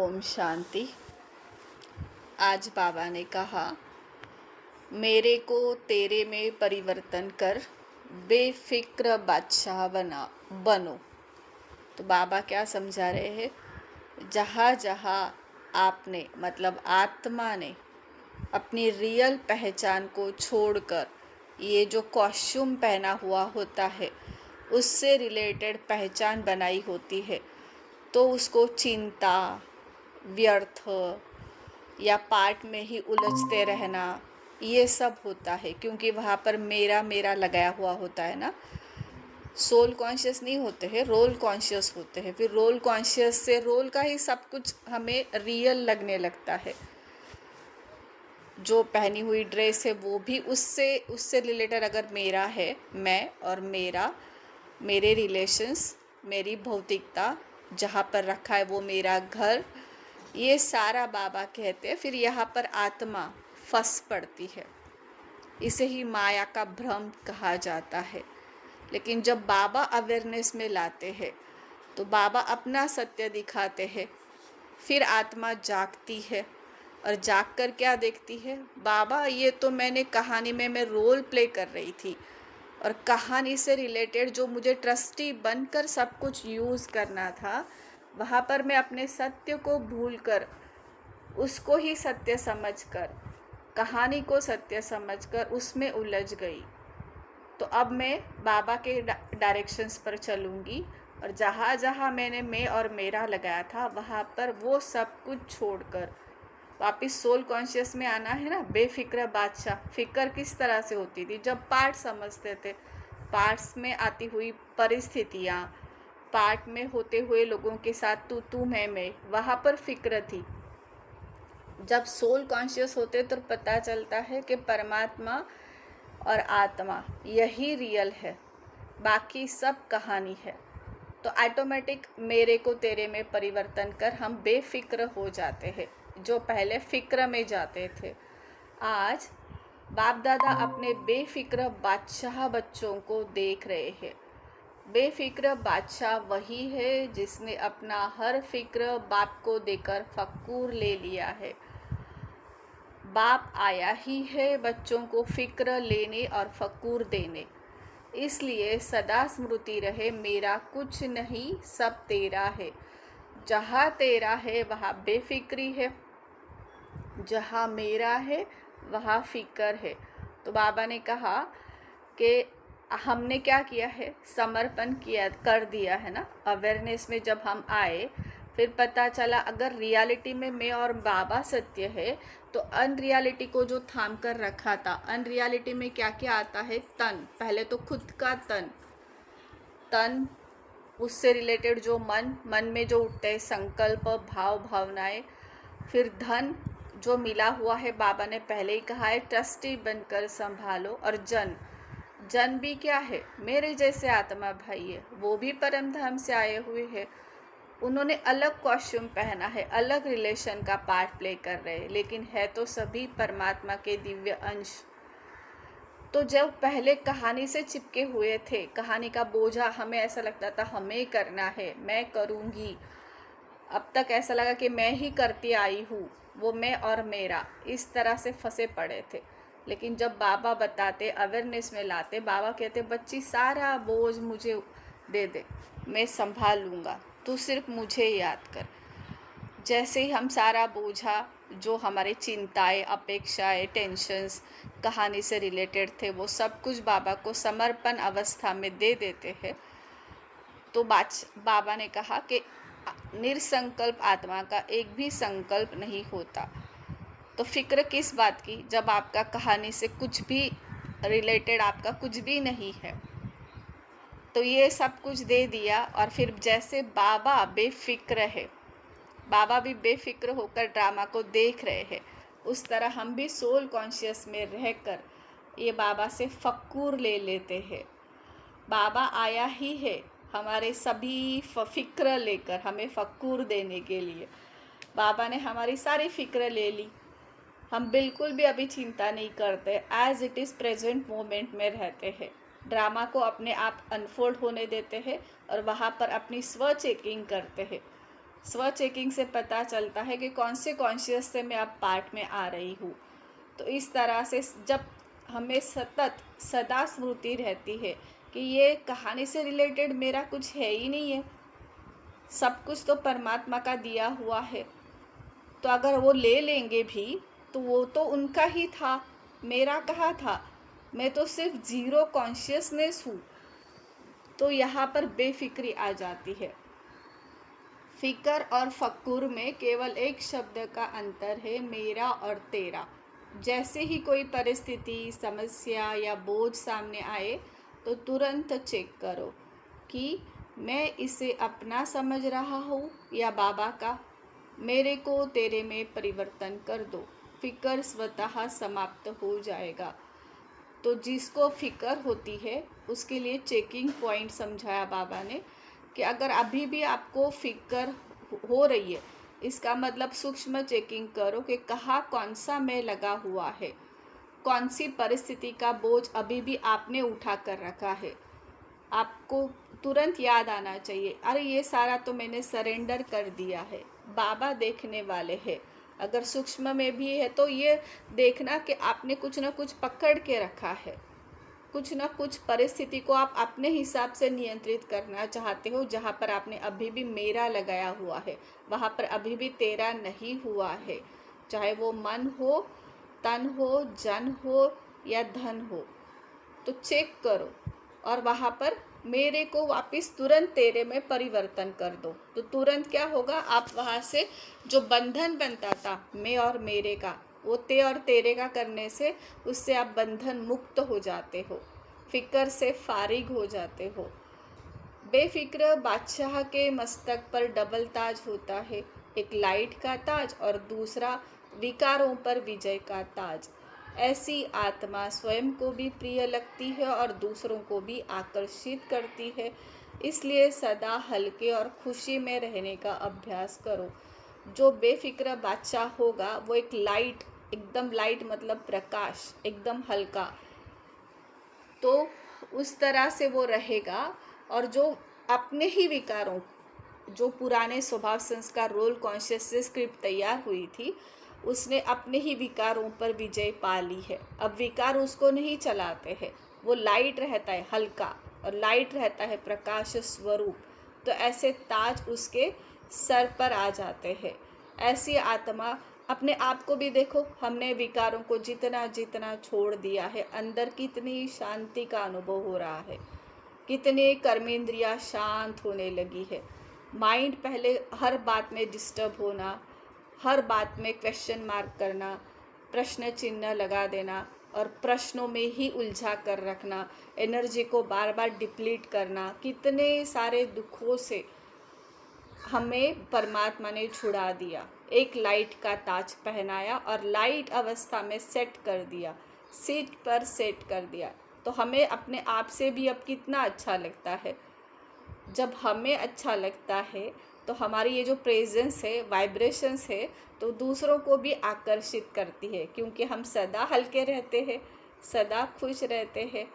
ओम शांति। आज बाबा ने कहा, मेरे को तेरे में परिवर्तन कर, बेफिक्र बादशाह बनो। तो बाबा क्या समझा रहे हैं? जहाँ जहाँ आपने मतलब आत्मा ने अपनी रियल पहचान को छोड़कर ये जो कॉस्ट्यूम पहना हुआ होता है उससे रिलेटेड पहचान बनाई होती है, तो उसको चिंता, व्यर्थ या पार्ट में ही उलझते रहना, ये सब होता है क्योंकि वहाँ पर मेरा मेरा लगाया हुआ होता है ना। सोल कॉन्शियस नहीं होते हैं, रोल कॉन्शियस होते हैं। फिर रोल कॉन्शियस से रोल का ही सब कुछ हमें रियल लगने लगता है। जो पहनी हुई ड्रेस है वो भी उससे रिलेटेड अगर मेरा है, मैं और मेरे रिलेशंस, मेरी भौतिकता जहाँ पर रखा है वो मेरा घर, ये सारा बाबा कहते हैं। फिर यहाँ पर आत्मा फंस पड़ती है, इसे ही माया का भ्रम कहा जाता है। लेकिन जब बाबा अवेयरनेस में लाते हैं तो बाबा अपना सत्य दिखाते हैं। फिर आत्मा जागती है और जाग कर क्या देखती है? बाबा, ये तो मैंने कहानी में मैं रोल प्ले कर रही थी और कहानी से रिलेटेड जो मुझे ट्रस्टी बनकर सब कुछ यूज़ करना था, वहाँ पर मैं अपने सत्य को भूलकर उसको ही सत्य समझकर, कहानी को सत्य समझकर उसमें उलझ गई। तो अब मैं बाबा के डायरेक्शंस पर चलूँगी और जहाँ जहाँ मैंने मैं और मेरा लगाया था वहाँ पर वो सब कुछ छोड़कर वापस सोल कॉन्शियस में आना है ना। बेफिक्र बादशाह। फिक्र किस तरह से होती थी? जब पार्ट समझते थे, पार्ट्स में आती हुई परिस्थितियाँ, पार्ट में होते हुए लोगों के साथ तू मैं, वहाँ पर फिक्र थी। जब सोल कॉन्शियस होते तो पता चलता है कि परमात्मा और आत्मा यही रियल है, बाकी सब कहानी है। तो ऑटोमेटिक मेरे को तेरे में परिवर्तन कर हम बेफिक्र हो जाते हैं, जो पहले फिक्र में जाते थे। आज बाप दादा अपने बेफिक्र बादशाह बच्चों को देख रहे हैं। बेफिक्र बादशाह वही है जिसने अपना हर फिक्र बाप को देकर फक्कूर ले लिया है। बाप आया ही है बच्चों को फिक्र लेने और फक्कूर देने। इसलिए सदा स्मृति रहे, मेरा कुछ नहीं सब तेरा है। जहाँ तेरा है वहाँ बेफिक्री है, जहाँ मेरा है वहाँ फिक्र है। तो बाबा ने कहा कि हमने क्या किया है? समर्पण कर दिया है ना। अवेयरनेस में जब हम आए फिर पता चला अगर रियलिटी में मैं और बाबा सत्य है तो अनरियलिटी को जो थाम कर रखा था, अनरियलिटी में क्या क्या आता है? तन। पहले तो खुद का तन, उससे रिलेटेड जो मन में जो उठते हैं संकल्प, भावनाएं। फिर धन जो मिला हुआ है, बाबा ने पहले ही कहा है ट्रस्टी बनकर संभालो। और जन भी क्या है? मेरे जैसे आत्मा भाई है, वो भी परम धाम से आए हुए हैं। उन्होंने अलग कॉस्ट्यूम पहना है, अलग रिलेशन का पार्ट प्ले कर रहे हैं, लेकिन है तो सभी परमात्मा के दिव्य अंश। तो जब पहले कहानी से चिपके हुए थे, कहानी का बोझा हमें ऐसा लगता था हमें करना है, मैं करूँगी। अब तक ऐसा लगा कि मैं ही करती आई हूँ, वो मैं और मेरा, इस तरह से फंसे पड़े थे। लेकिन जब बाबा बताते, अवेयरनेस में लाते, बाबा कहते बच्ची सारा बोझ मुझे दे दे, मैं संभाल लूँगा, तू सिर्फ मुझे याद कर। जैसे ही हम सारा बोझा जो हमारी चिंताएं, अपेक्षाएं, टेंशन्स कहानी से रिलेटेड थे वो सब कुछ बाबा को समर्पण अवस्था में दे देते हैं, तो बाबा ने कहा कि निरसंकल्प आत्मा का एक भी संकल्प नहीं होता। तो फिक्र किस बात की? जब आपका कहानी से कुछ भी रिलेटेड आपका कुछ भी नहीं है। तो ये सब कुछ दे दिया और फिर जैसे बाबा बेफिक्र है, बाबा भी बेफिक्र होकर ड्रामा को देख रहे हैं, उस तरह हम भी सोल कॉन्शियस में रहकर ये बाबा से फक्कूर ले लेते हैं। बाबा आया ही है हमारे सभी फिक्र लेकर हमें फक्कूर देने के लिए। बाबा ने हमारी सारी फिक्र ले ली, हम बिल्कुल भी अभी चिंता नहीं करते, as it is present moment में रहते हैं। ड्रामा को अपने आप अनफोल्ड होने देते हैं और वहाँ पर अपनी स्व चेकिंग करते हैं। स्व चेकिंग से पता चलता है कि कौन से कॉन्शियस से मैं अब पार्ट में आ रही हूँ। तो इस तरह से जब हमें सदा स्मृति रहती है कि ये कहानी से रिलेटेड मेरा कुछ है ही नहीं है, सब कुछ तो परमात्मा का दिया हुआ है, तो अगर वो ले लेंगे भी तो वो तो उनका ही था, मेरा कहाँ था, मैं तो सिर्फ जीरो कॉन्शियसनेस हूँ। तो यहाँ पर बेफिक्री आ जाती है। फिकर और फक्कुर में केवल एक शब्द का अंतर है, मेरा और तेरा। जैसे ही कोई परिस्थिति, समस्या या बोझ सामने आए तो तुरंत चेक करो कि मैं इसे अपना समझ रहा हूँ या बाबा का। मेरे को तेरे में परिवर्तन कर दो, फिकर स्वतः समाप्त हो जाएगा। तो जिसको फिकर होती है उसके लिए चेकिंग पॉइंट समझाया बाबा ने कि अगर अभी भी आपको फिकर हो रही है, इसका मतलब सूक्ष्म चेकिंग करो कि कहाँ कौन सा मैं लगा हुआ है, कौन सी परिस्थिति का बोझ अभी भी आपने उठा कर रखा है। आपको तुरंत याद आना चाहिए, अरे ये सारा तो मैंने सरेंडर कर दिया है, बाबा देखने वाले हैं। अगर सूक्ष्म में भी है तो ये देखना कि आपने कुछ ना कुछ पकड़ के रखा है, कुछ ना कुछ परिस्थिति को आप अपने हिसाब से नियंत्रित करना चाहते हो। जहाँ पर आपने अभी भी मेरा लगाया हुआ है, वहाँ पर अभी भी तेरा नहीं हुआ है, चाहे वो मन हो, तन हो, जन हो या धन हो। तो चेक करो और वहाँ पर मेरे को वापस तुरंत तेरे में परिवर्तन कर दो। तो तुरंत क्या होगा, आप वहाँ से जो बंधन बनता था मैं और मेरे का, वो ते और तेरे का करने से उससे आप बंधन मुक्त हो जाते हो, फिक्र से फारिग हो जाते हो। बेफिक्र बादशाह के मस्तक पर डबल ताज होता है, एक लाइट का ताज और दूसरा विकारों पर विजय का ताज। ऐसी आत्मा स्वयं को भी प्रिय लगती है और दूसरों को भी आकर्षित करती है। इसलिए सदा हल्के और खुशी में रहने का अभ्यास करो। जो बेफिक्र बादशाह होगा वो एक लाइट, एकदम लाइट मतलब प्रकाश, एकदम हल्का, तो उस तरह से वो रहेगा। और जो अपने ही विकारों, जो पुराने स्वभाव संस्कार रोल कॉन्शियस से स्क्रिप्ट तैयार हुई थी, उसने अपने ही विकारों पर विजय पा ली है। अब विकार उसको नहीं चलाते हैं, वो लाइट रहता है हल्का, और लाइट रहता है प्रकाश स्वरूप। तो ऐसे ताज उसके सर पर आ जाते हैं। ऐसी आत्मा, अपने आप को भी देखो, हमने विकारों को जितना जितना छोड़ दिया है, अंदर कितनी शांति का अनुभव हो रहा है, कितने कर्मेंद्रियां शांत होने लगी है। माइंड पहले हर बात में डिस्टर्ब होना, हर बात में क्वेश्चन मार्क करना, प्रश्न चिन्ह लगा देना और प्रश्नों में ही उलझा कर रखना, एनर्जी को बार बार डिप्लीट करना, कितने सारे दुखों से हमें परमात्मा ने छुड़ा दिया। एक लाइट का ताज पहनाया और लाइट अवस्था में सेट कर दिया, सीट पर सेट कर दिया। तो हमें अपने आप से भी अब कितना अच्छा लगता है। जब हमें अच्छा लगता है तो हमारी ये जो प्रेजेंस है, वाइब्रेशंस है, तो दूसरों को भी आकर्षित करती है, क्योंकि हम सदा हल्के रहते हैं, सदा खुश रहते हैं।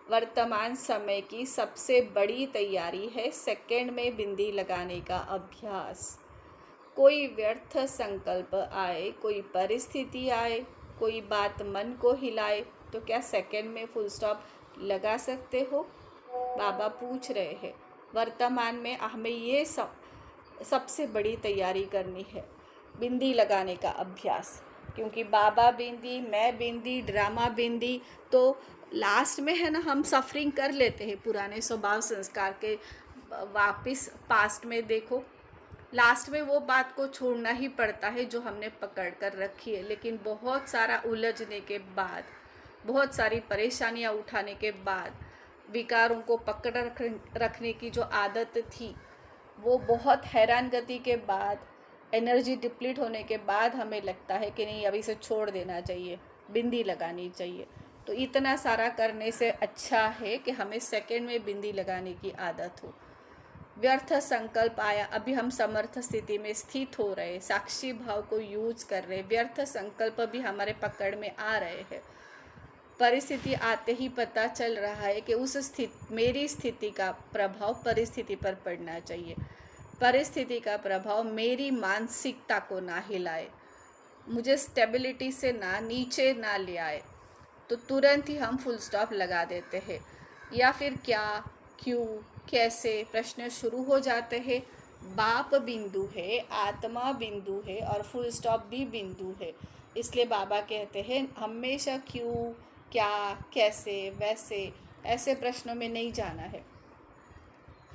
वर्तमान समय की सबसे बड़ी तैयारी है सेकंड में बिंदी लगाने का अभ्यास। कोई व्यर्थ संकल्प आए, कोई परिस्थिति आए, कोई बात मन को हिलाए, तो क्या सेकंड में फुल स्टॉप लगा सकते हो? बाबा पूछ रहे हैं। वर्तमान में हमें ये सबसे बड़ी तैयारी करनी है, बिंदी लगाने का अभ्यास। क्योंकि बाबा बिंदी, मैं बिंदी, ड्रामा बिंदी, तो लास्ट में है ना, हम सफरिंग कर लेते हैं पुराने स्वभाव संस्कार के। वापस पास्ट में देखो, लास्ट में वो बात को छोड़ना ही पड़ता है जो हमने पकड़ कर रखी है। लेकिन बहुत सारा उलझने के बाद, बहुत सारी परेशानियां उठाने के बाद, विकारों को पकड़ रखने की जो आदत थी, वो बहुत हैरान गति के बाद, एनर्जी डिप्लीट होने के बाद हमें लगता है कि नहीं, अभी इसे छोड़ देना चाहिए, बिंदी लगानी चाहिए। तो इतना सारा करने से अच्छा है कि हमें सेकंड में बिंदी लगाने की आदत हो। व्यर्थ संकल्प आया, अभी हम समर्थ स्थिति में स्थित हो रहे, साक्षी भाव को यूज कर रहे, व्यर्थ संकल्प भी हमारे पकड़ में आ रहे हैं। परिस्थिति आते ही पता चल रहा है कि उस मेरी स्थिति का प्रभाव परिस्थिति पर पड़ना चाहिए। परिस्थिति का प्रभाव मेरी मानसिकता को ना हिलाए, मुझे स्टेबिलिटी से ना नीचे ना ले आए, तो तुरंत ही हम फुल स्टॉप लगा देते हैं। या फिर क्या, क्यों, कैसे प्रश्न शुरू हो जाते हैं। बाप बिंदु है, आत्मा बिंदु है और फुल स्टॉप भी बिंदु है। इसलिए बाबा कहते हैं हमेशा क्यों, क्या, कैसे, वैसे ऐसे प्रश्नों में नहीं जाना है।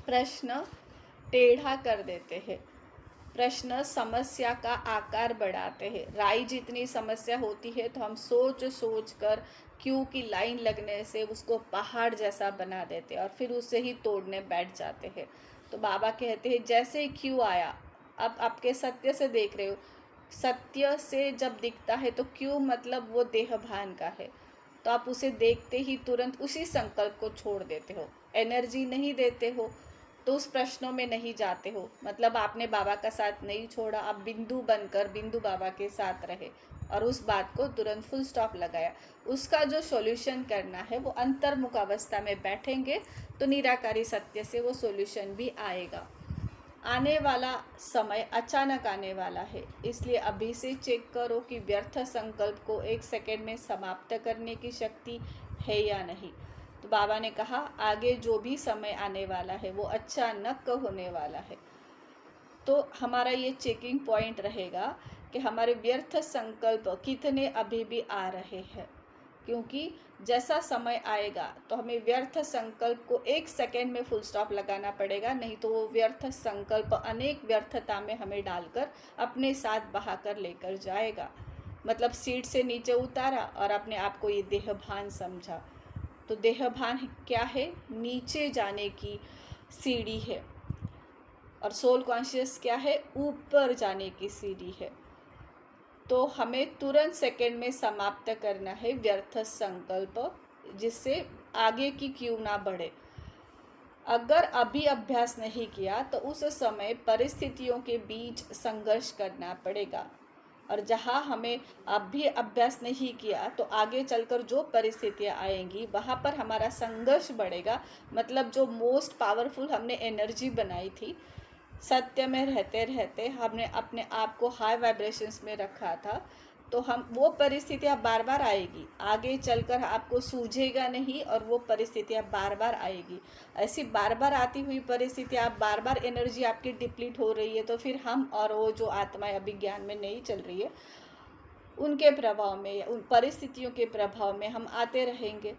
प्रश्न टेढ़ा कर देते हैं, प्रश्न समस्या का आकार बढ़ाते हैं। राई जितनी समस्या होती है तो हम सोच सोच कर क्यों की लाइन लगने से उसको पहाड़ जैसा बना देते हैं और फिर उसे ही तोड़ने बैठ जाते हैं। तो बाबा कहते हैं जैसे ही क्यों आया, अब आपके सत्य से देख रहे हो, सत्य से जब दिखता है तो क्यों मतलब वो देह भान का है, तो आप उसे देखते ही तुरंत उसी संकल्प को छोड़ देते हो, एनर्जी नहीं देते हो, तो उस प्रश्नों में नहीं जाते हो। मतलब आपने बाबा का साथ नहीं छोड़ा, आप बिंदु बनकर बिंदु बाबा के साथ रहे और उस बात को तुरंत फुल स्टॉप लगाया। उसका जो सॉल्यूशन करना है वो अंतर्मुख अवस्था में बैठेंगे तो निराकारी सत्य से वो सॉल्यूशन भी आएगा। आने वाला समय अचानक आने वाला है, इसलिए अभी से चेक करो कि व्यर्थ संकल्प को 1 सेकेंड में समाप्त करने की शक्ति है या नहीं। तो बाबा ने कहा आगे जो भी समय आने वाला है वो अचानक होने वाला है। तो हमारा ये चेकिंग पॉइंट रहेगा कि हमारे व्यर्थ संकल्प कितने अभी भी आ रहे हैं, क्योंकि जैसा समय आएगा तो हमें व्यर्थ संकल्प को 1 सेकेंड में फुल स्टॉप लगाना पड़ेगा, नहीं तो वो व्यर्थ संकल्प अनेक व्यर्थता में हमें डालकर अपने साथ बहाकर लेकर जाएगा। मतलब सीट से नीचे उतारा और अपने आप को ये देहभान समझा, तो देहभान क्या है, नीचे जाने की सीढ़ी है, और सोल कॉन्शियस क्या है, ऊपर जाने की सीढ़ी है। तो हमें तुरंत सेकंड में समाप्त करना है व्यर्थ संकल्प, जिससे आगे की क्यों ना बढ़े। अगर अभी अभ्यास नहीं किया तो उस समय परिस्थितियों के बीच संघर्ष करना पड़ेगा, और जहाँ हमें अभी अभ्यास नहीं किया तो आगे चलकर जो परिस्थितियाँ आएंगी वहाँ पर हमारा संघर्ष बढ़ेगा। मतलब जो मोस्ट पावरफुल हमने एनर्जी बनाई थी, सत्य में रहते रहते हमने अपने आप को हाई वाइब्रेशंस में रखा था, तो हम वो परिस्थितियाँ बार बार आएगी, आगे चलकर आपको सूझेगा नहीं और वो परिस्थितियाँ बार बार आएगी। ऐसी बार बार आती हुई परिस्थितियाँ, बार बार एनर्जी आपकी डिप्लीट हो रही है, तो फिर हम और वो जो आत्माएं अभी ज्ञान में नहीं चल रही है उनके प्रभाव में, उन परिस्थितियों के प्रभाव में हम आते रहेंगे।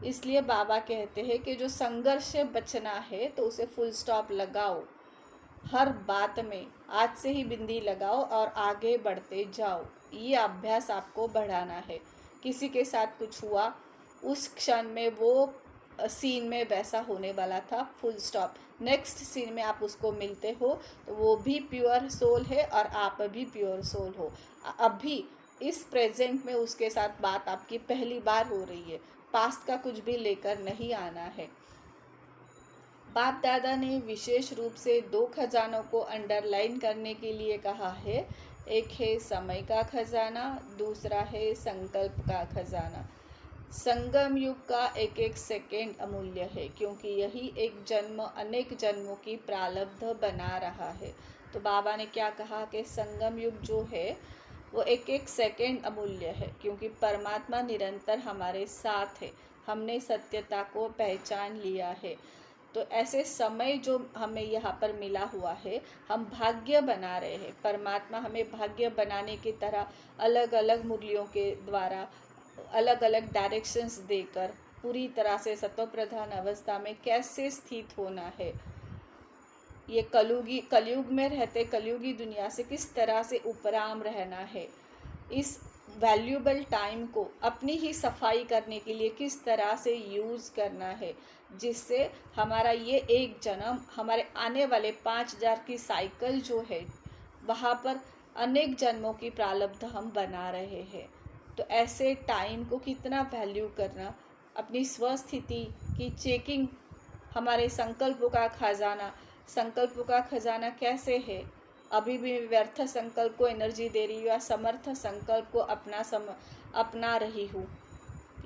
इसलिए बाबा कहते हैं कि जो संघर्ष से बचना है तो उसे फुल स्टॉप लगाओ, हर बात में आज से ही बिंदी लगाओ और आगे बढ़ते जाओ। ये अभ्यास आपको बढ़ाना है। किसी के साथ कुछ हुआ, उस क्षण में वो सीन में वैसा होने वाला था, फुल स्टॉप। नेक्स्ट सीन में आप उसको मिलते हो तो वो भी प्योर सोल है और आप भी प्योर सोल हो। अभी इस प्रेजेंट में उसके साथ बात आपकी पहली बार हो रही है, पास्ट का कुछ भी लेकर नहीं आना है। बाप दादा ने विशेष रूप से 2 खजानों को अंडरलाइन करने के लिए कहा है। एक है समय का खजाना, दूसरा है संकल्प का खजाना। संगम युग का एक एक सेकेंड अमूल्य है, क्योंकि यही एक जन्म अनेक जन्मों की प्रारब्ध बना रहा है। तो बाबा ने क्या कहा कि संगम युग जो है वो एक एक सेकेंड अमूल्य है, क्योंकि परमात्मा निरंतर हमारे साथ है, हमने सत्यता को पहचान लिया है। तो ऐसे समय जो हमें यहाँ पर मिला हुआ है, हम भाग्य बना रहे हैं। परमात्मा हमें भाग्य बनाने की तरह अलग अलग मुरलियों के द्वारा अलग अलग डायरेक्शंस देकर पूरी तरह से सत्वप्रधान अवस्था में कैसे स्थित होना है, ये कलयुग में रहते कलयुगी दुनिया से किस तरह से उपराम रहना है, इस वैल्यूबल टाइम को अपनी ही सफाई करने के लिए किस तरह से यूज़ करना है, जिससे हमारा ये एक जन्म, हमारे आने वाले 5000 की साइकिल जो है वहाँ पर अनेक जन्मों की प्रारब्ध हम बना रहे हैं। तो ऐसे टाइम को कितना वैल्यू करना, अपनी स्वस्थिति की चेकिंग, हमारे संकल्पों का खजाना कैसे है, अभी भी व्यर्थ संकल्प को एनर्जी दे रही हूँ या समर्थ संकल्प को अपना रही हूँ।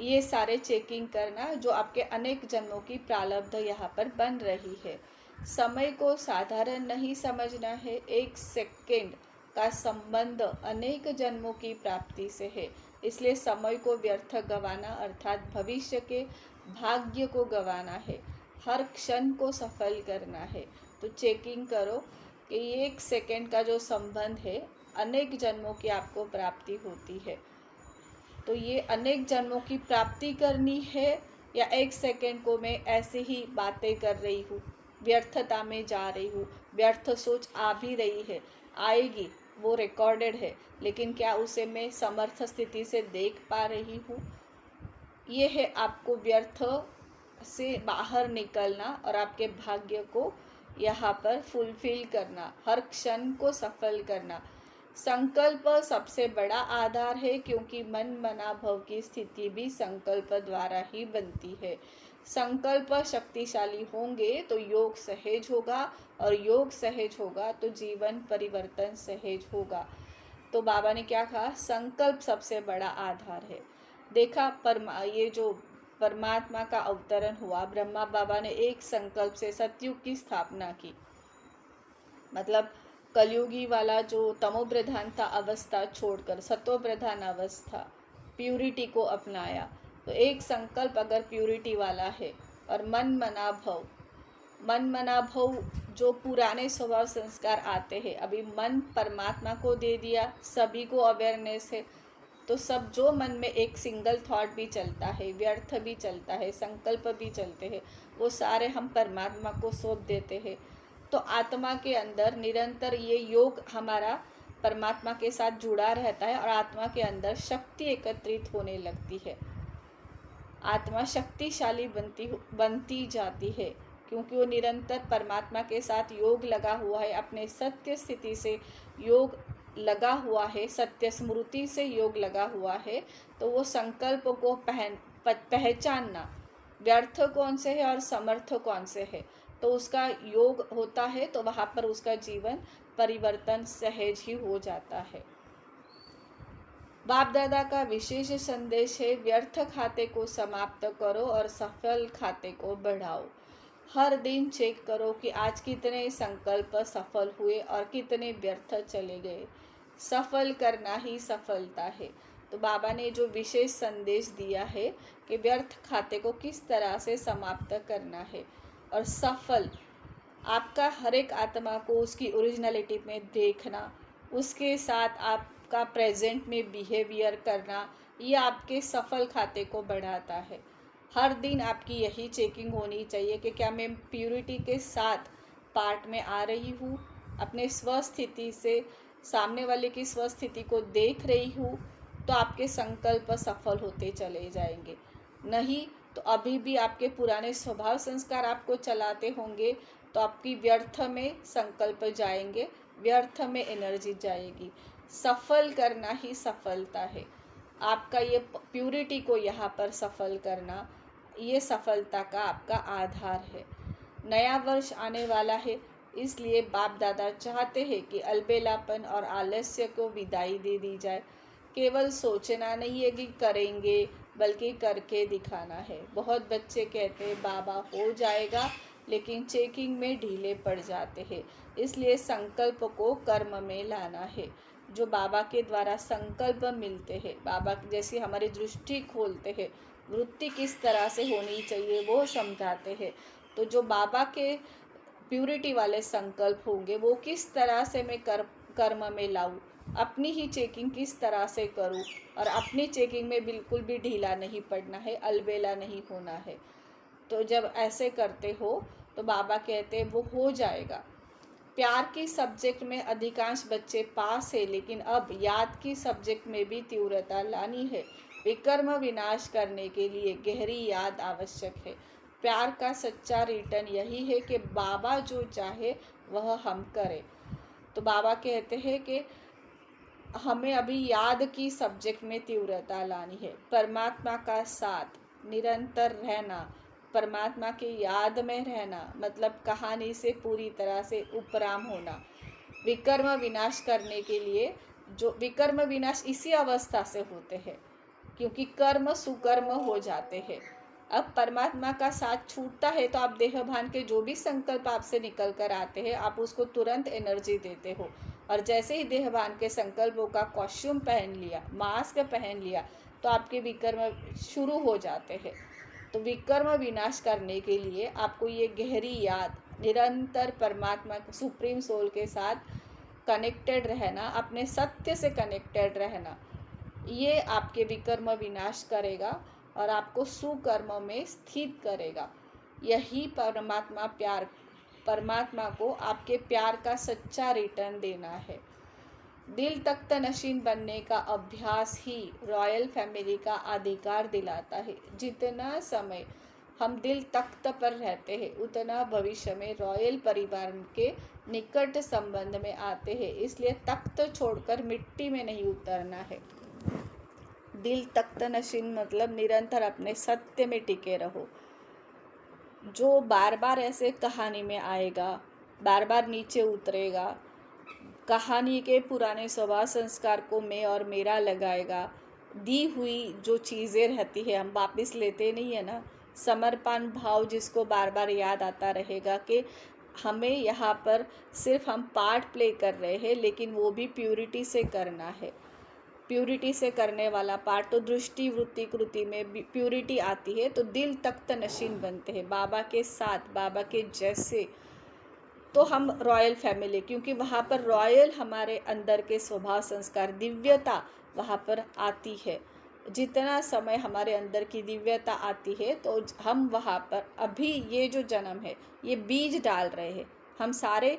ये सारे चेकिंग करना जो आपके अनेक जन्मों की प्रारब्ध यहाँ पर बन रही है। समय को साधारण नहीं समझना है। एक सेकंड का संबंध अनेक जन्मों की प्राप्ति से है। इसलिए समय को व्यर्थ गंवाना अर्थात भविष्य के भाग्य को गंवाना है। हर क्षण को सफल करना है। तो चेकिंग करो कि एक सेकंड का जो संबंध है, अनेक जन्मों की आपको प्राप्ति होती है। तो ये अनेक जन्मों की प्राप्ति करनी है या एक सेकंड को मैं ऐसे ही बातें कर रही हूँ, व्यर्थता में जा रही हूँ, व्यर्थ सोच आ भी रही है, आएगी, वो रिकॉर्डेड है, लेकिन क्या उसे मैं समर्थ स्थिति से देख पा रही हूँ? ये है आपको व्यर्थ से बाहर निकलना और आपके भाग्य को यहाँ पर फुलफिल करना, हर क्षण को सफल करना। संकल्प सबसे बड़ा आधार है, क्योंकि मन मना भव की स्थिति भी संकल्प द्वारा ही बनती है। संकल्प शक्तिशाली होंगे तो योग सहज होगा, और योग सहज होगा तो जीवन परिवर्तन सहज होगा। तो बाबा ने क्या कहा? संकल्प सबसे बड़ा आधार है। देखा, ये जो परमात्मा का अवतरण हुआ, ब्रह्मा बाबा ने एक संकल्प से सतयुग की स्थापना की। मतलब कलयुगी वाला जो तमोप्रधान था अवस्था छोड़कर सतो प्रधान अवस्था, प्यूरिटी को अपनाया। तो एक संकल्प अगर प्यूरिटी वाला है और मन मना भव जो पुराने स्वभाव संस्कार आते हैं, अभी मन परमात्मा को दे दिया, सभी को अवेयरनेस है, तो सब जो मन में एक सिंगल थॉट भी चलता है, व्यर्थ भी चलता है, संकल्प भी चलते हैं, वो सारे हम परमात्मा को सौंप देते हैं। तो आत्मा के अंदर निरंतर ये योग हमारा परमात्मा के साथ जुड़ा रहता है और आत्मा के अंदर शक्ति एकत्रित होने लगती है। आत्मा शक्तिशाली बनती जाती है, क्योंकि वो निरंतर परमात्मा के साथ योग लगा हुआ है, अपने सत्य स्थिति से योग लगा हुआ है, सत्य स्मृति से योग लगा हुआ है। तो वो संकल्प को पहचानना, व्यर्थ कौन से है और समर्थ कौन से है, तो उसका योग होता है, तो वहाँ पर उसका जीवन परिवर्तन सहज ही हो जाता है। बाप दादा का विशेष संदेश है, व्यर्थ खाते को समाप्त करो और सफल खाते को बढ़ाओ। हर दिन चेक करो कि आज कितने संकल्प सफल हुए और कितने व्यर्थ चले गए। सफल करना ही सफलता है। तो बाबा ने जो विशेष संदेश दिया है कि व्यर्थ खाते को किस तरह से समाप्त करना है और सफल, आपका हर एक आत्मा को उसकी ओरिजिनलिटी में देखना, उसके साथ आपका प्रेजेंट में बिहेवियर करना, ये आपके सफल खाते को बढ़ाता है। हर दिन आपकी यही चेकिंग होनी चाहिए कि क्या मैं प्यूरिटी के साथ पार्ट में आ रही हूँ, अपने स्वस्थिति से सामने वाले की स्वस्थिति को देख रही हूँ, तो आपके संकल्प सफल होते चले जाएंगे। नहीं तो अभी भी आपके पुराने स्वभाव संस्कार आपको चलाते होंगे, तो आपकी व्यर्थ में संकल्प जाएंगे, व्यर्थ में एनर्जी जाएगी। सफल करना ही सफलता है। आपका ये प्यूरिटी को यहाँ पर सफल करना, ये सफलता का आपका आधार है। नया वर्ष आने वाला है, इसलिए बाप दादा चाहते हैं कि अलबेलापन और आलस्य को विदाई दे दी जाए। केवल सोचना नहीं है कि करेंगे, बल्कि करके दिखाना है। बहुत बच्चे कहते हैं बाबा हो जाएगा, लेकिन चेकिंग में ढीले पड़ जाते हैं। इसलिए संकल्प को कर्म में लाना है। जो बाबा के द्वारा संकल्प मिलते हैं, बाबा जैसी हमारी दृष्टि खोलते हैं, वृत्ति किस तरह से होनी चाहिए वो समझाते हैं। तो जो बाबा के प्यूरिटी वाले संकल्प होंगे, वो किस तरह से मैं कर्म में लाऊं, अपनी ही चेकिंग किस तरह से करूं, और अपनी चेकिंग में बिल्कुल भी ढीला नहीं पड़ना है, अलबेला नहीं होना है। तो जब ऐसे करते हो तो बाबा कहते हैं वो हो जाएगा। प्यार की सब्जेक्ट में अधिकांश बच्चे पास है, लेकिन अब याद की सब्जेक्ट में भी तीव्रता लानी है। विकर्म विनाश करने के लिए गहरी याद आवश्यक है। प्यार का सच्चा रिटर्न यही है कि बाबा जो चाहे वह हम करें। तो बाबा कहते हैं कि हमें अभी याद की सब्जेक्ट में तीव्रता लानी है। परमात्मा का साथ निरंतर रहना, परमात्मा की याद में रहना, मतलब कहानी से पूरी तरह से उपराम होना। विकर्म विनाश करने के लिए, जो विकर्म विनाश इसी अवस्था से होते हैं, क्योंकि कर्म सुकर्म हो जाते हैं। अब परमात्मा का साथ छूटता है तो आप देह भान के जो भी संकल्प आपसे निकल कर आते हैं आप उसको तुरंत एनर्जी देते हो, और जैसे ही देह भान के संकल्पों का कॉस्ट्यूम पहन लिया, मास्क पहन लिया, तो आपके विकर्म शुरू हो जाते हैं। तो विकर्म विनाश करने के लिए आपको ये गहरी याद, निरंतर परमात्मा सुप्रीम सोल के साथ कनेक्टेड रहना, अपने सत्य से कनेक्टेड रहना, ये आपके विकर्म विनाश करेगा और आपको सुकर्म में स्थित करेगा। यही परमात्मा को आपके प्यार का सच्चा रिटर्न देना है। दिल तख्त नशीन बनने का अभ्यास ही रॉयल फैमिली का अधिकार दिलाता है। जितना समय हम दिल तख्त पर रहते हैं उतना भविष्य में रॉयल परिवार के निकट संबंध में आते हैं। इसलिए तख्त छोड़कर मिट्टी में नहीं उतरना है। दिल तख्त नशीन मतलब निरंतर अपने सत्य में टिके रहो। जो बार बार ऐसे कहानी में आएगा, बार बार नीचे उतरेगा, कहानी के पुराने स्वभाव संस्कार को मैं और मेरा लगाएगा, दी हुई जो चीज़ें रहती है हम वापस लेते नहीं है ना। समर्पण भाव जिसको बार बार याद आता रहेगा कि हमें यहाँ पर सिर्फ हम पार्ट प्ले कर रहे हैं, लेकिन वो भी प्यूरिटी से करना है। प्यूरिटी से करने वाला पार्ट, तो दृष्टि वृत्ति कृति में प्यूरिटी आती है तो दिल तख्त नशीन बनते हैं बाबा के साथ, बाबा के जैसे। तो हम रॉयल फैमिली, क्योंकि वहाँ पर रॉयल हमारे अंदर के स्वभाव संस्कार, दिव्यता वहाँ पर आती है। जितना समय हमारे अंदर की दिव्यता आती है तो हम वहाँ पर अभी ये जो जन्म है ये बीज डाल रहे हैं। हम सारे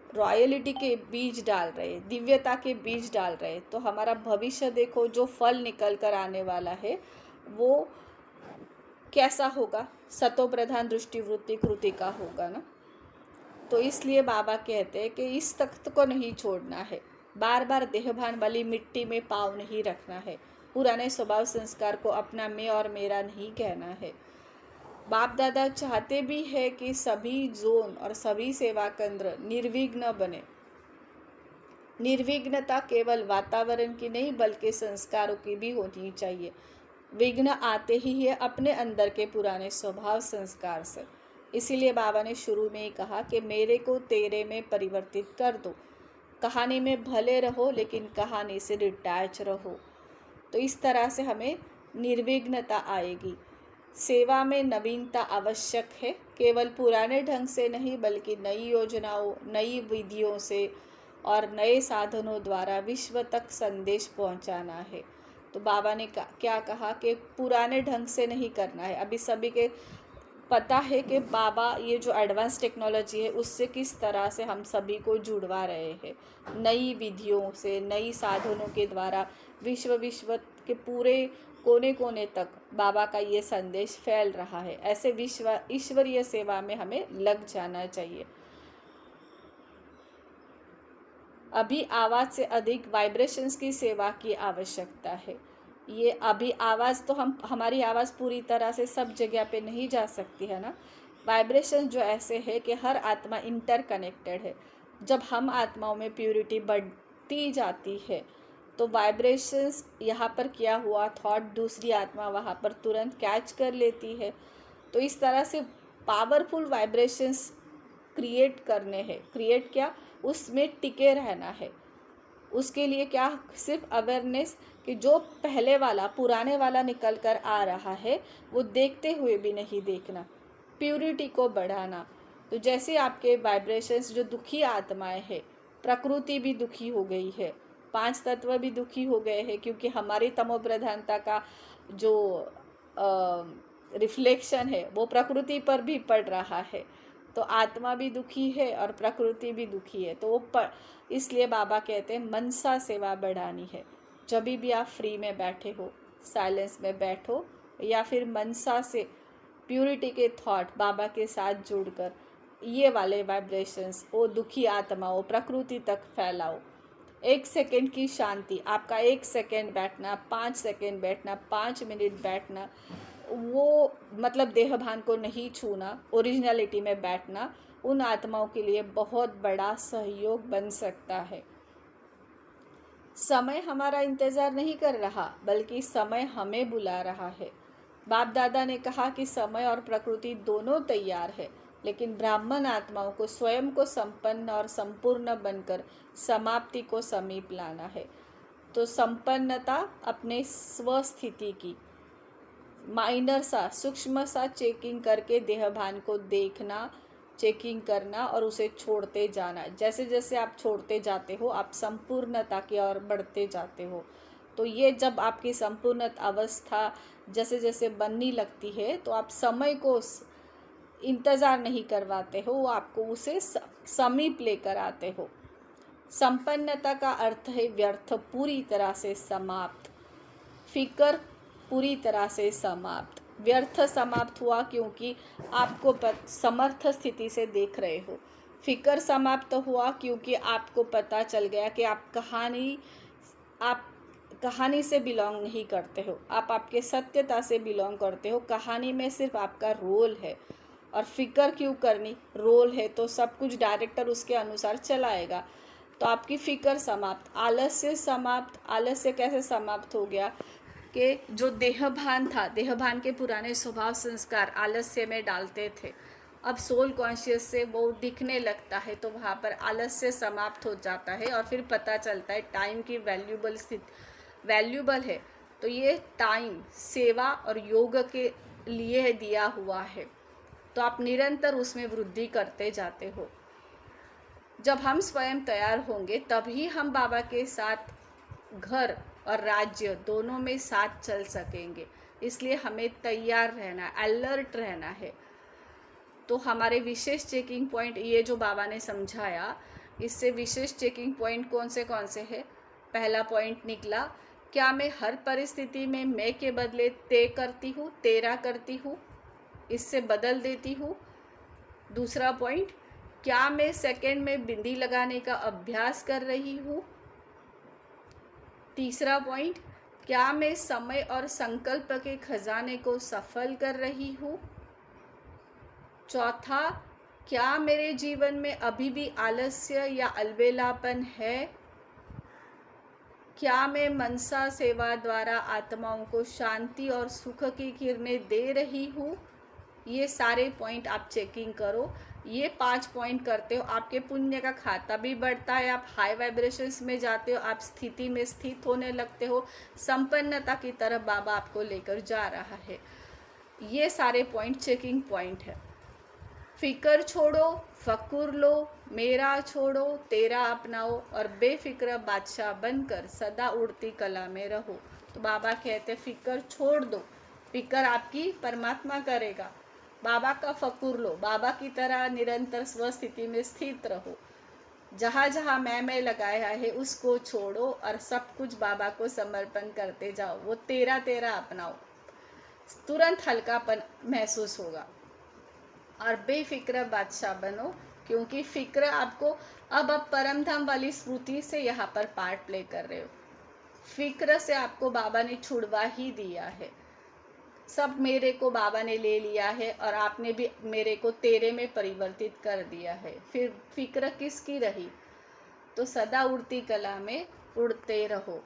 रॉयलिटी के बीज डाल रहे, दिव्यता के बीज डाल रहे। तो हमारा भविष्य देखो, जो फल निकल कर आने वाला है वो कैसा होगा, सतो प्रधान दृष्टि वृत्ति कृति का होगा ना। तो इसलिए बाबा कहते हैं कि इस तख्त को नहीं छोड़ना है, बार बार देहभान वाली मिट्टी में पाँव नहीं रखना है, पुराने स्वभाव संस्कार को अपना मैं और मेरा नहीं कहना है। बाप दादा चाहते भी है कि सभी जोन और सभी सेवा केंद्र निर्विघ्न बने। निर्विघ्नता केवल वातावरण की नहीं बल्कि संस्कारों की भी होनी चाहिए। विघ्न आते ही है अपने अंदर के पुराने स्वभाव संस्कार से। इसीलिए बाबा ने शुरू में ही कहा कि मेरे को तेरे में परिवर्तित कर दो। कहानी में भले रहो लेकिन कहानी से डिटैच रहो। तो इस तरह से हमें निर्विघ्नता आएगी। सेवा में नवीनता आवश्यक है, केवल पुराने ढंग से नहीं बल्कि नई योजनाओं, नई विधियों से और नए साधनों द्वारा विश्व तक संदेश पहुंचाना है। तो बाबा ने क्या कहा कि पुराने ढंग से नहीं करना है। अभी सभी के पता है कि बाबा ये जो एडवांस टेक्नोलॉजी है उससे किस तरह से हम सभी को जुड़वा रहे हैं, नई विधियों से, नई साधनों के द्वारा विश्व के पूरे कोने कोने तक बाबा का ये संदेश फैल रहा है। ऐसे ईश्वरीय सेवा में हमें लग जाना चाहिए। अभी आवाज़ से अधिक वाइब्रेशंस की सेवा की आवश्यकता है। ये अभी आवाज़ तो हमारी आवाज़ पूरी तरह से सब जगह पे नहीं जा सकती है ना। वाइब्रेशन जो ऐसे है कि हर आत्मा इंटरकनेक्टेड है। जब हम आत्माओं में प्यूरिटी बढ़ती जाती है तो वाइब्रेशंस यहाँ पर क्या हुआ, थॉट दूसरी आत्मा वहाँ पर तुरंत कैच कर लेती है। तो इस तरह से पावरफुल वाइब्रेशंस क्रिएट करने हैं। क्रिएट क्या, उसमें टिके रहना है। उसके लिए क्या, सिर्फ अवेयरनेस कि जो पहले वाला पुराने वाला निकल कर आ रहा है वो देखते हुए भी नहीं देखना, प्यूरिटी को बढ़ाना। तो जैसे आपके वाइब्रेशंस, जो दुखी आत्माएं हैं, प्रकृति भी दुखी हो गई है, 5 तत्व भी दुखी हो गए हैं, क्योंकि हमारी तमो प्रधानता का जो रिफ्लेक्शन है वो प्रकृति पर भी पड़ रहा है। तो आत्मा भी दुखी है और प्रकृति भी दुखी है। तो वो इसलिए बाबा कहते हैं मनसा सेवा बढ़ानी है। जब भी आप फ्री में बैठे हो, साइलेंस में बैठो, या फिर मनसा से प्यूरिटी के थॉट बाबा के साथ जुड़कर ये वाले वाइब्रेशंस वो दुखी आत्माओं, प्रकृति तक फैलाओ। 1 सेकेंड की शांति, आपका 1 सेकेंड बैठना, 5 सेकेंड बैठना, 5 मिनट बैठना, वो मतलब देह भान को नहीं छूना, ओरिजिनलिटी में बैठना, उन आत्माओं के लिए बहुत बड़ा सहयोग बन सकता है। समय हमारा इंतज़ार नहीं कर रहा बल्कि समय हमें बुला रहा है। बाप दादा ने कहा कि समय और प्रकृति दोनों तैयार है, लेकिन ब्राह्मण आत्माओं को स्वयं को संपन्न और संपूर्ण बनकर समाप्ति को समीप लाना है। तो संपन्नता अपने स्वस्थिति की माइनर सा सूक्ष्म सा चेकिंग करके देहभान को देखना, चेकिंग करना और उसे छोड़ते जाना। जैसे जैसे आप छोड़ते जाते हो आप संपूर्णता की ओर बढ़ते जाते हो। तो ये जब आपकी संपूर्ण अवस्था जैसे जैसे बनने लगती है तो आप समय को इंतज़ार नहीं करवाते हो, वो आपको उसे समीप लेकर आते हो। संपन्नता का अर्थ है व्यर्थ पूरी तरह से समाप्त, फिकर पूरी तरह से समाप्त। व्यर्थ समाप्त हुआ क्योंकि आपको समर्थ स्थिति से देख रहे हो। फिकर समाप्त हुआ क्योंकि आपको पता चल गया कि आप कहानी से बिलोंग नहीं करते हो, आप आपके सत्यता से बिलोंग करते हो। कहानी में सिर्फ आपका रोल है। और फिक्र क्यों करनी, रोल है तो सब कुछ डायरेक्टर उसके अनुसार चलाएगा। तो आपकी फिक्र समाप्त, आलस्य समाप्त। आलस्य कैसे समाप्त हो गया कि जो देहभान था, देहभान के पुराने स्वभाव संस्कार आलस्य में डालते थे, अब सोल कॉन्शियस से वो दिखने लगता है तो वहाँ पर आलस्य समाप्त हो जाता है। और फिर पता चलता है टाइम की वैल्यूबल है। तो ये टाइम सेवा और योग के लिए दिया हुआ है, तो आप निरंतर उसमें वृद्धि करते जाते हो। जब हम स्वयं तैयार होंगे तभी हम बाबा के साथ घर और राज्य दोनों में साथ चल सकेंगे। इसलिए हमें तैयार रहना, अलर्ट रहना है। तो हमारे विशेष चेकिंग पॉइंट ये जो बाबा ने समझाया, इससे विशेष चेकिंग पॉइंट कौन से है। पहला पॉइंट निकला, क्या मैं हर परिस्थिति में मैं के बदले ते करती हूँ, तेरा करती हूँ, इससे बदल देती हूँ। दूसरा पॉइंट, क्या मैं सेकंड में बिंदी लगाने का अभ्यास कर रही हूँ। तीसरा पॉइंट, क्या मैं समय और संकल्प के खजाने को सफल कर रही हूँ। चौथा, क्या मेरे जीवन में अभी भी आलस्य या अलबेलापन है। क्या मैं मनसा सेवा द्वारा आत्माओं को शांति और सुख की किरणें दे रही हूँ। ये सारे पॉइंट आप चेकिंग करो। ये 5 पॉइंट करते हो, आपके पुण्य का खाता भी बढ़ता है, आप हाई वाइब्रेशंस में जाते हो, आप स्थिति में स्थित होने लगते हो, संपन्नता की तरफ बाबा आपको लेकर जा रहा है। ये सारे पॉइंट चेकिंग पॉइंट है। फिक्र छोड़ो, फकुर लो, मेरा छोड़ो, तेरा अपनाओ और बेफिक्र बादशाह बनकर सदा उड़ती कला में रहो। तो बाबा कहते फिक्र छोड़ दो, फिक्र आपकी परमात्मा करेगा। बाबा का फकुर लो, बाबा की तरह निरंतर स्वस्थिति में स्थित रहो। जहाँ जहाँ मैं लगाया है उसको छोड़ो और सब कुछ बाबा को समर्पण करते जाओ। वो तेरा तेरा अपनाओ, तुरंत हल्कापन महसूस होगा। और बेफिक्र बादशाह बनो, क्योंकि फिक्र आपको अब परम धाम वाली स्मृति से यहाँ पर पार्ट प्ले कर रहे हो। फिक्र से आपको बाबा ने छुड़वा ही दिया है। सब मेरे को बाबा ने ले लिया है और आपने भी मेरे को तेरे में परिवर्तित कर दिया है। फिर फिक्र किसकी रही। तो सदा उड़ती कला में उड़ते रहो।